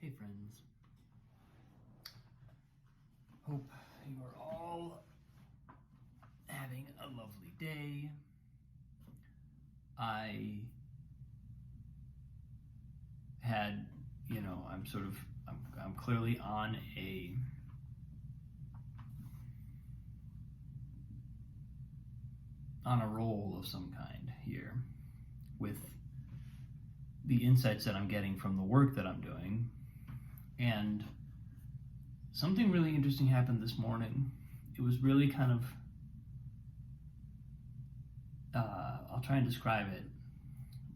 Hey friends, hope you are all having a lovely day. I had, I'm clearly on a roll of some kind here with the insights that I'm getting from the work that I'm doing. And something really interesting happened this morning. It was really kind of, I'll try and describe it,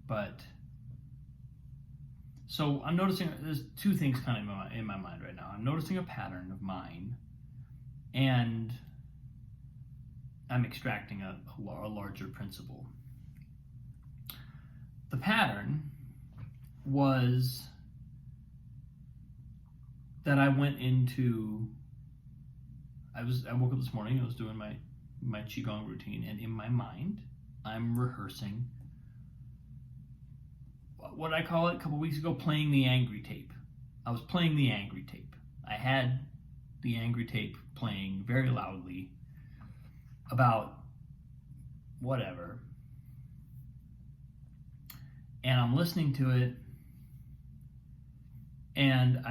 but so I'm noticing there's two things kind of in my mind right now. I'm noticing a pattern of mine, and I'm extracting a larger principle. The pattern was that I woke up this morning, I was doing my Qigong routine, and in my mind, I'm rehearsing what I call it a couple weeks ago, playing the angry tape. I was playing the angry tape. I had the angry tape playing very loudly about whatever. And I'm listening to it, and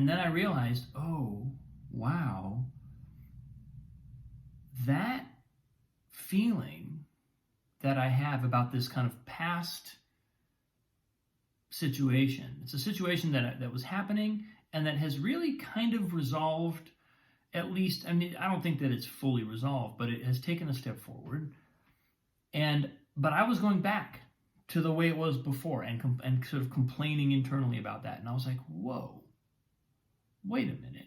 then I realized, oh, wow, that feeling that I have about this kind of past situation. It's a situation that was happening and that has really kind of resolved, at least, I mean, I don't think that it's fully resolved, but it has taken a step forward. But I was going back to the way it was before and sort of complaining internally about that. And I was like, whoa, wait a minute.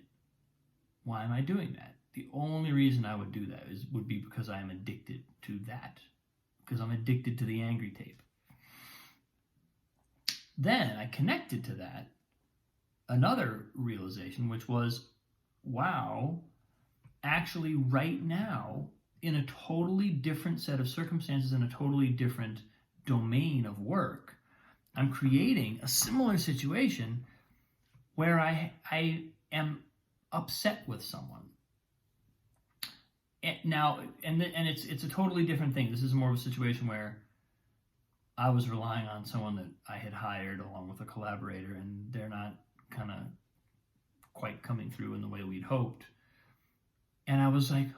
Why am I doing that? The only reason I would do that would be because I am addicted to that, because I'm addicted to the angry tape. Then I connected to that another realization, which was, wow, actually right now, in a totally different set of circumstances, in a totally different domain of work, I'm creating a similar situation where I am upset with someone. And it's a totally different thing. This is more of a situation where I was relying on someone that I had hired along with a collaborator, and they're not kind of quite coming through in the way we'd hoped. And I was like,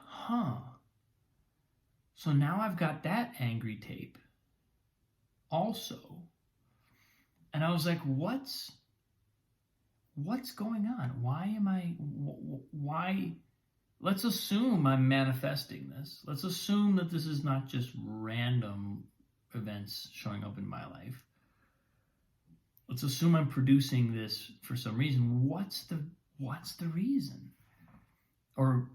so now I've got that angry tape also. And I was like, what's going on? Why? Let's assume I'm manifesting this. Let's assume that this is not just random events showing up in my life. Let's assume I'm producing this for some reason. What's the reason? Or,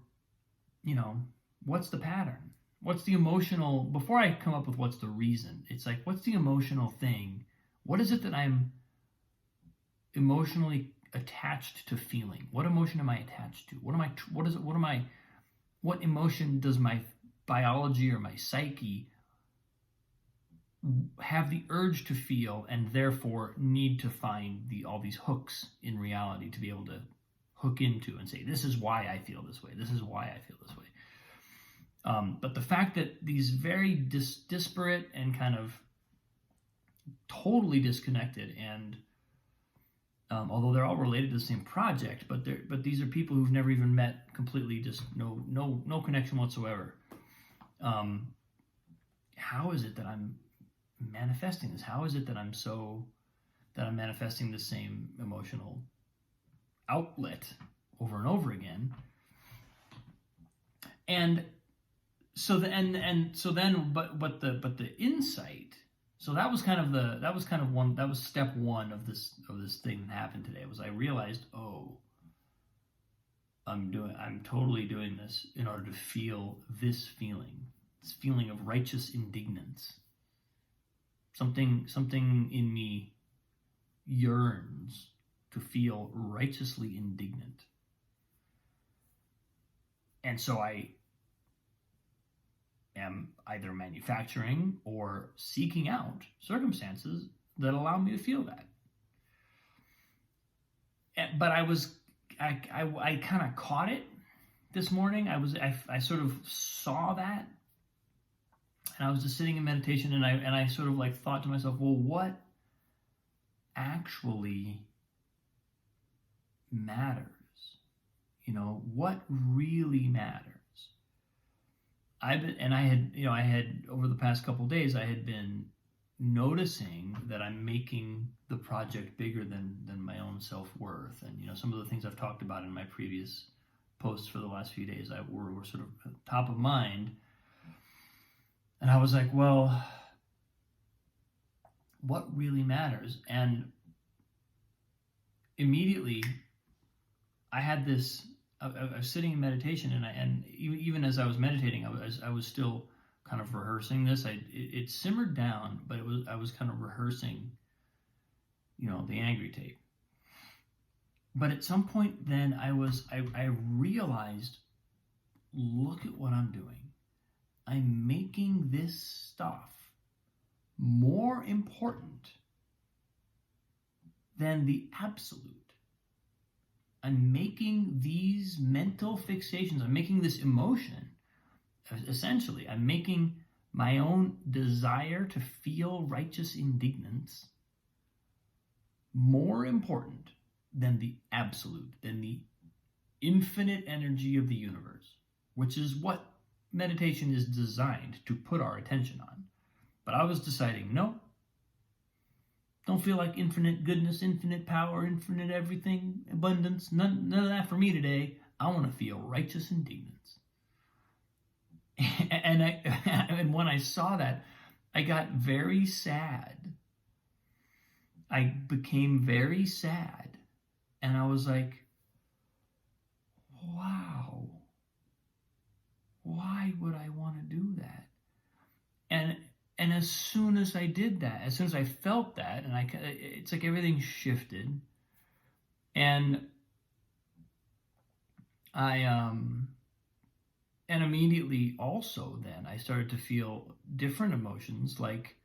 what's the pattern? What's the emotional, before I come up with what's the reason, it's like, what's the emotional thing? What is it that I'm emotionally attached to feeling? What emotion am I attached to? What emotion does my biology or my psyche have the urge to feel, and therefore need to find all these hooks in reality to be able to hook into and say, this is why I feel this way. This is why I feel this way. But the fact that these very disparate and kind of totally disconnected, and although they're all related to the same project, but these are people who've never even met, completely just no connection whatsoever. How is it that I'm manifesting this? How is it that I'm manifesting the same emotional outlet over and over again? And so the insight. So that was step one of this thing that happened today. Was I realized, I'm totally doing this in order to feel this feeling of righteous indignance. Something in me yearns to feel righteously indignant. And so I am either manufacturing or seeking out circumstances that allow me to feel that. but I kind of caught it this morning. I sort of saw that, and I was just sitting in meditation, and I sort of like thought to myself, well, what actually matters? What really matters? I had over the past couple of days, I had been noticing that I'm making the project bigger than my own self-worth. And some of the things I've talked about in my previous posts for the last few days were sort of top of mind. And I was like, well, what really matters? And immediately I had this, I was sitting in meditation, and even as I was meditating, I was still kind of rehearsing this. It simmered down, but I was kind of rehearsing, the angry tape. But at some point then I realized, look at what I'm doing. I'm making this stuff more important than the absolute. I'm making these mental fixations, I'm making this emotion, essentially, I'm making my own desire to feel righteous indignance more important than the absolute, than the infinite energy of the universe, which is what meditation is designed to put our attention on. But I was deciding, no, don't feel like infinite goodness, infinite power, infinite everything, abundance, none of that for me today. I want to feel righteous indignance. And when I saw that, I got very sad. I became very sad. And I was like, wow, why would I want to do that? And as soon as I did that, as soon as I felt that, and it's like everything shifted. And and immediately also then I started to feel different emotions, like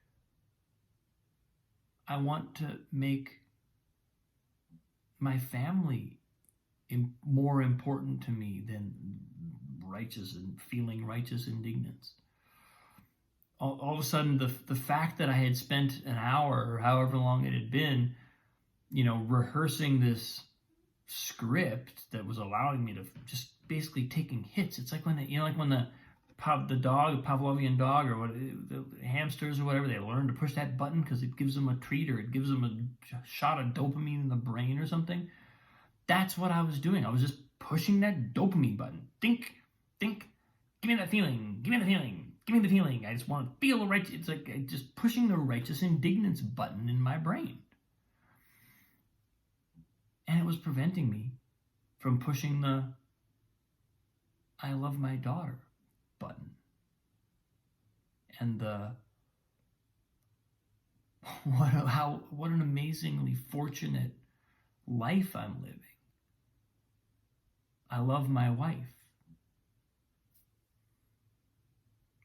I want to make my family more important to me than righteous and feeling righteous indignance. All of a sudden, the fact that I had spent an hour or however long it had been, rehearsing this script that was allowing me to just basically taking hits. It's like when the Pavlovian dog, or the hamsters or whatever, they learn to push that button because it gives them a treat, or it gives them a shot of dopamine in the brain or something. That's what I was doing. I was just pushing that dopamine button. Think, give me that feeling, give me the feeling. Give me the feeling. I just want to feel the right. It's like just pushing the righteous indignance button in my brain. And it was preventing me from pushing the I love my daughter button. And what an amazingly fortunate life I'm living. I love my wife.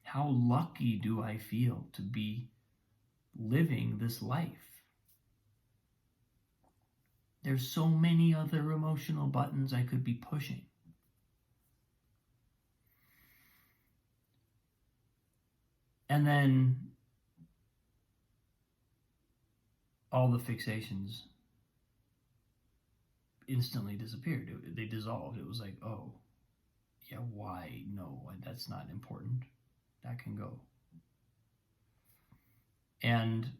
How lucky do I feel to be living this life? There's so many other emotional buttons I could be pushing. And then all the fixations instantly disappeared. They dissolved. It was like, oh, yeah, why? No, that's not important. That can go. And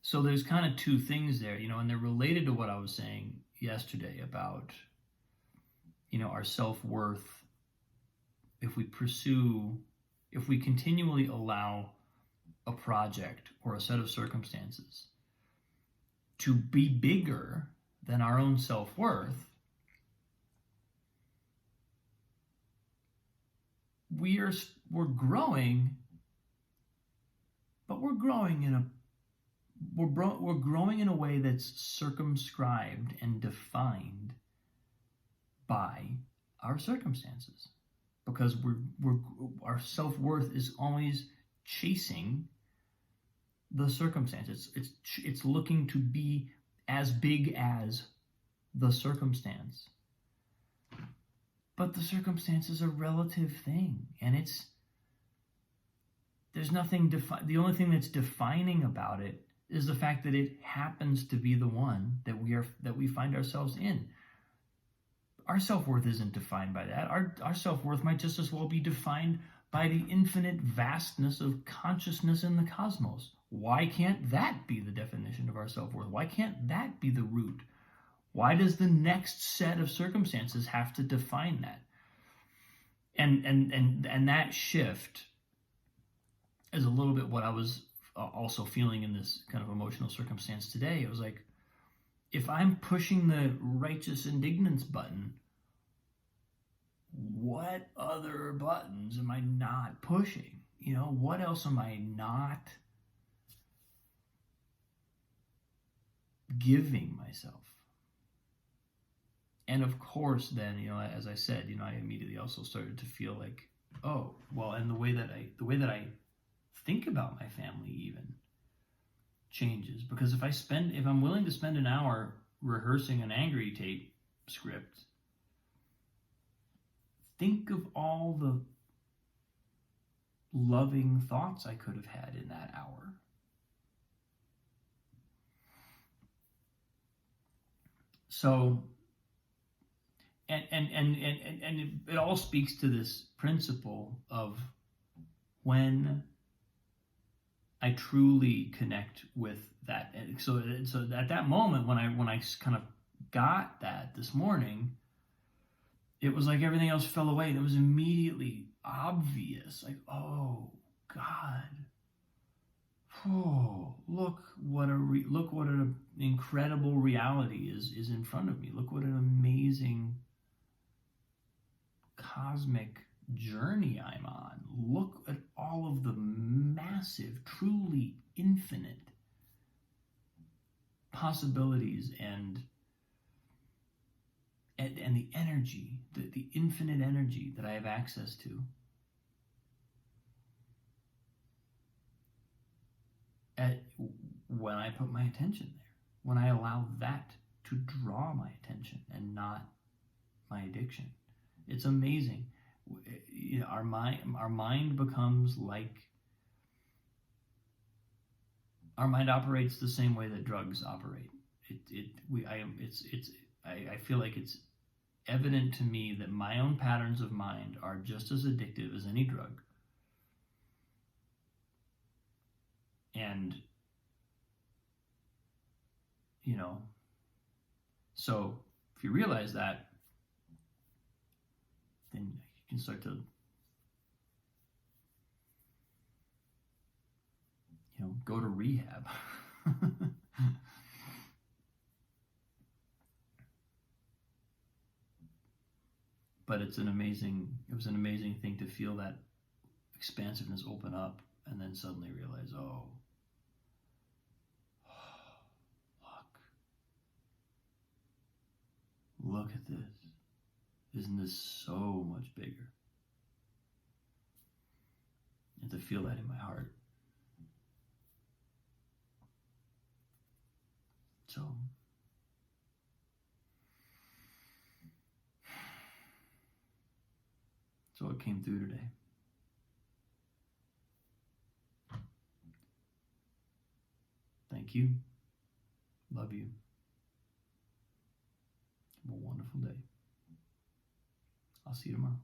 so there's kind of two things there, and they're related to what I was saying yesterday about, our self-worth. If we continually allow a project or a set of circumstances to be bigger than our own self-worth, we're growing, but we're growing in a way that's circumscribed and defined by our circumstances, because our self-worth is always chasing the circumstance. It's looking to be as big as the circumstance. But the circumstance is a relative thing, and there's nothing the only thing that's defining about it is the fact that it happens to be the one that we find ourselves in. Our self-worth isn't defined by that. Our self-worth might just as well be defined by the infinite vastness of consciousness in the cosmos. Why can't that be the definition of our self-worth? Why can't that be the root? Why does the next set of circumstances have to define that? And that shift is a little bit what I was also feeling in this kind of emotional circumstance today. It was like, if I'm pushing the righteous indignance button, what other buttons am I not pushing? What else am I not giving myself? And of course, then, as I said, I immediately also started to feel like, oh, well, and the way that I think about my family even changes, because if I'm willing to spend an hour rehearsing an angry tape script, think of all the loving thoughts I could have had in that hour. So, and it all speaks to this principle of when I truly connect with that. And so at that moment, when I kind of got that this morning, it was like everything else fell away. And it was immediately obvious. Like, oh God, oh, look what an incredible reality is in front of me. Look what an amazing cosmic journey I'm on. Look at all of the massive, truly infinite possibilities and the energy, the infinite energy that I have access to. When I put my attention there, when I allow that to draw my attention and not my addiction. It's amazing. Our mind becomes like, our mind operates the same way that drugs operate. I feel like it's evident to me that my own patterns of mind are just as addictive as any drug. And, so if you realize that, then you can start to, go to rehab. But it was an amazing thing to feel that expansiveness open up and then suddenly realize, oh, look at this. Isn't this so much bigger? And to feel that in my heart. So, it came through today. Thank you. Love you. Have a wonderful day. I'll see you tomorrow.